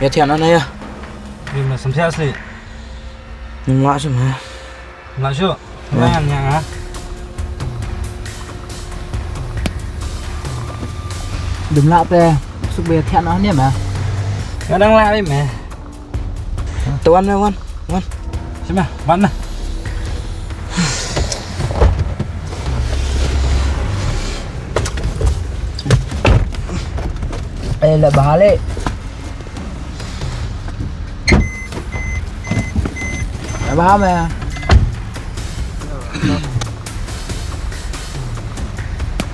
Ya thiện ăn đây à? Vì mà sắm xe asli. Nhưng lạ chứ mà. Lạ chưa? Đang ăn nhàng hả? Đừng lạ tè, sức bia thiện nó nè mà. Nó đang lạ đấy mẹ. Tôi ăn đâu ăn. Ăn. Xem nào, văn này. Đây là bà lệ. Bà mà.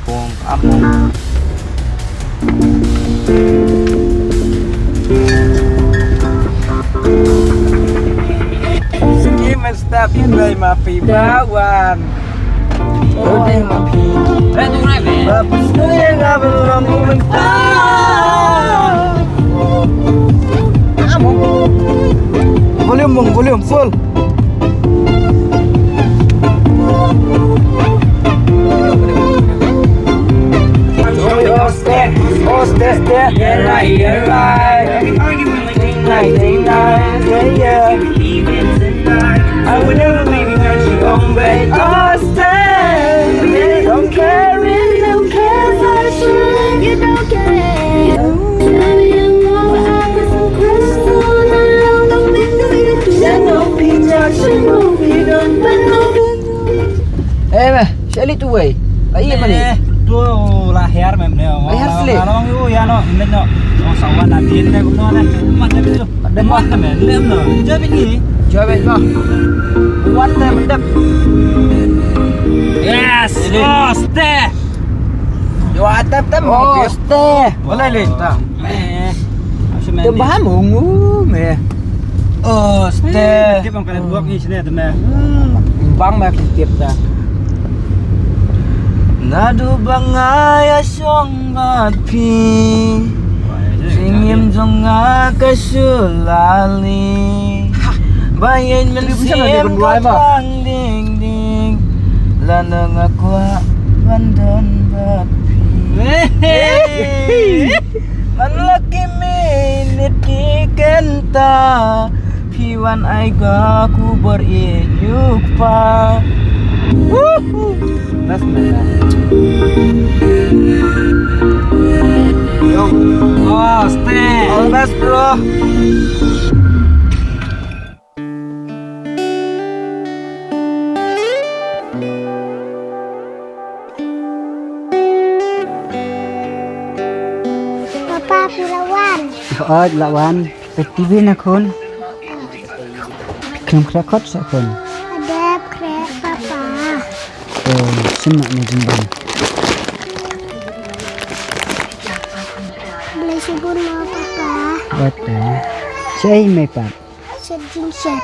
Buông áp mông. Step in đây mà phì báwan. Đây mà phì. Đây tụi này mẹ. Đây là lòng của mình ta. Volume full. Oh, step. Yeah, right. Yeah. I would never leave you as you own, babe. Oh, stay. Don't care for sure. You don't care. Tell you more, I put some crystal around the window. There's no protection, no freedom, but no. Ê mày, sẽ đi tụi ấy im mà nè. Tuh lah hair mem neo. Hair slick. Nó yêu ya nó, nên nó. Nó sáuวันăn tiền này cũng nó này. Mặt này bây giờ. Đâm mặt này mẹ lem rồi. Chơi bên gì? Chơi bên đó. Quán đây mình đập. Yes. Oh, stay. Yo tap oh stay. Boleh le. Mẹ. Đừng bám ngủ mẹ. Stay. Tiếp bằng cái buộc như thế này tụi mẹ. Bang mà tiếp ta. Nadu bangaya song matpi. Singim zonga kasulali. Bayin men sim kapang ding ding. Lana ngakwa bandon batpi. Man laki minit ki kenta. Piwan ai ga ku beriyuk pa. That's my Oh, stay. All the best bro. Papa Pirawan. lawan TV na kon. Kem krakot sa kon. Ada krek Papa. Semak na din. Beli subur mau Papa. Betul. Saya mai pak. Seding set.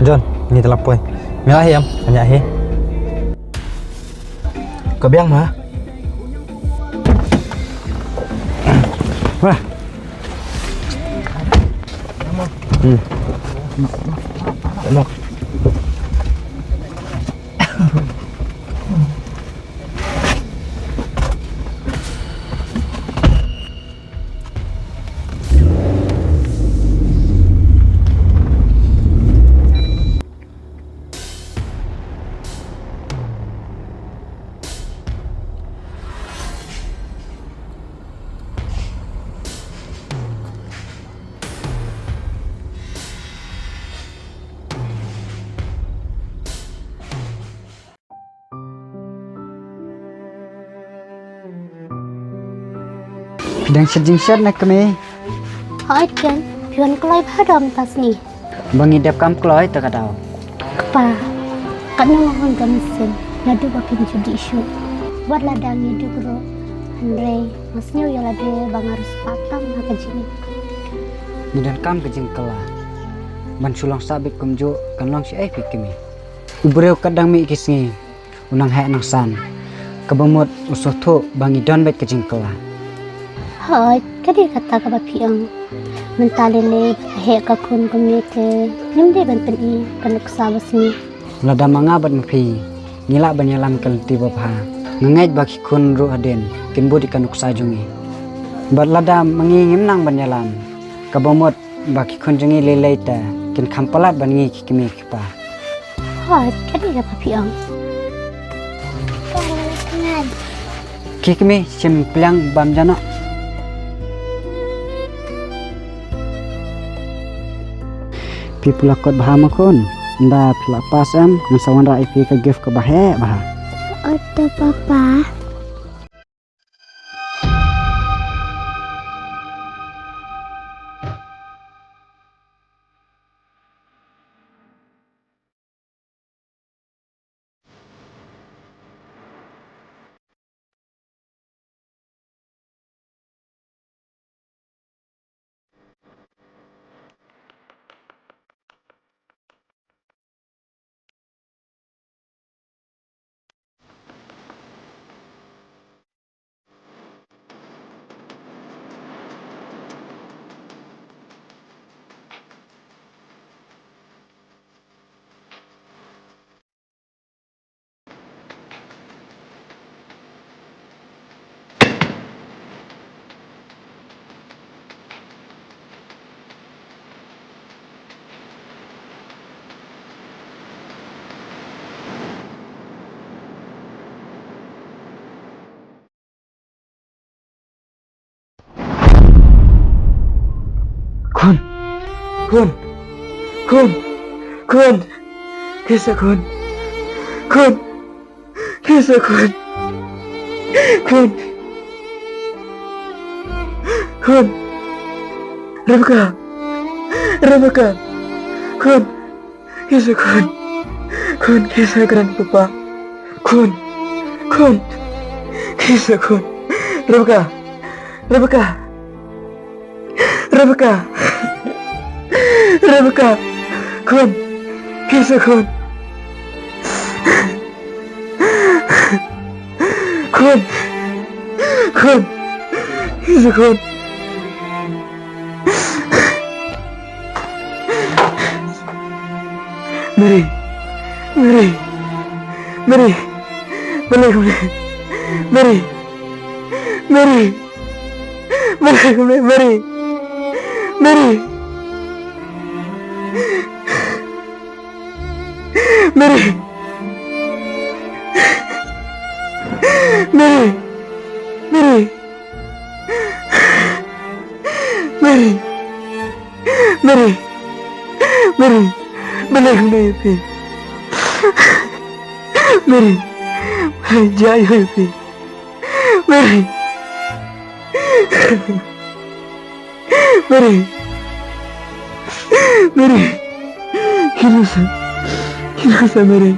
John, ni telapoi. Mila hiam, banyak hi. Kebiang mah. Wah. Enak. Dan sejingset nak kami. Hỏi kan, pion kloi phadom tas ni. Bangi dep kam kloi tak tahu. Kepa. Kan mohon gamisen. Nadu bakin judi isu. Buat ladang hidup bro. Andre, masnya ya lade bang harus patang nak kejini. Ni dan kam kejing kela. Ban sulang sabik kumjo kan long si ai kami. Ubreu kadang mi kisngi. Unang hai nang san. Kebamut usuh tu bangi don bet kejing kela. Hỏi, cái gì kata ka bapiang. Mentalile he ka kun kumite. Nyum de ban peni kan kusabas ni. lada mangabat mapi ngilak banyalam kalti bapha ngait baki kun ru aden kin budi kanuk sajungi bat lada mangingim nang banyalam kabamot baki kun jungi lelaita kin kampalat bangi kikimi kipa Hot, kadi ka papi ang. Kalan. kikimi simplang bamjana pipulakot bahamakon nda pila pasam ngasawan ra ipi ka gift ka bahe bah Oto papa. Kun, kisa kun, kisa kun, Rebecca, kun, kisa gran papa, kun, kisa kun, Rebecca, kun, kisa kun, kisa kun. Mary, balik Mary, jai happy. Mary, kinasa Mary,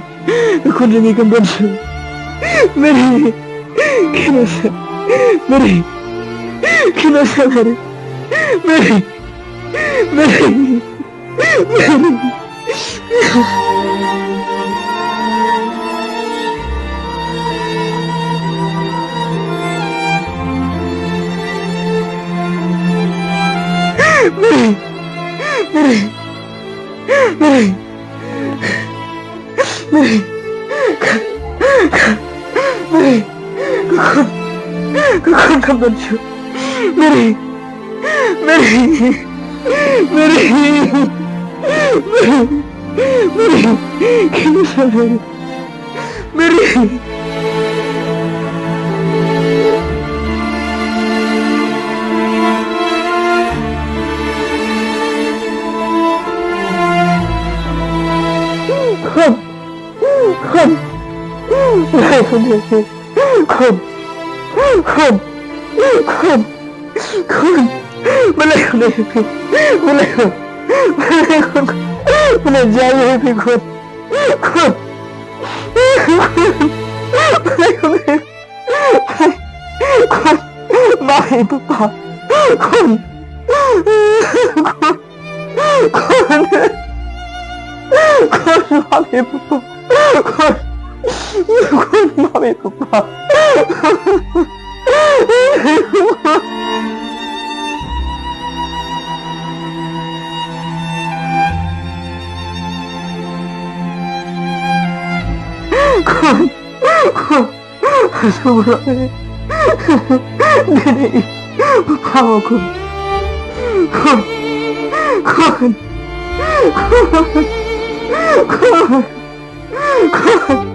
aku jangan kembali. Mary, kinasa Mary, Astagfirullahaladzim. Nenek, bapak aku. Kun. Kun. Kun. Kun.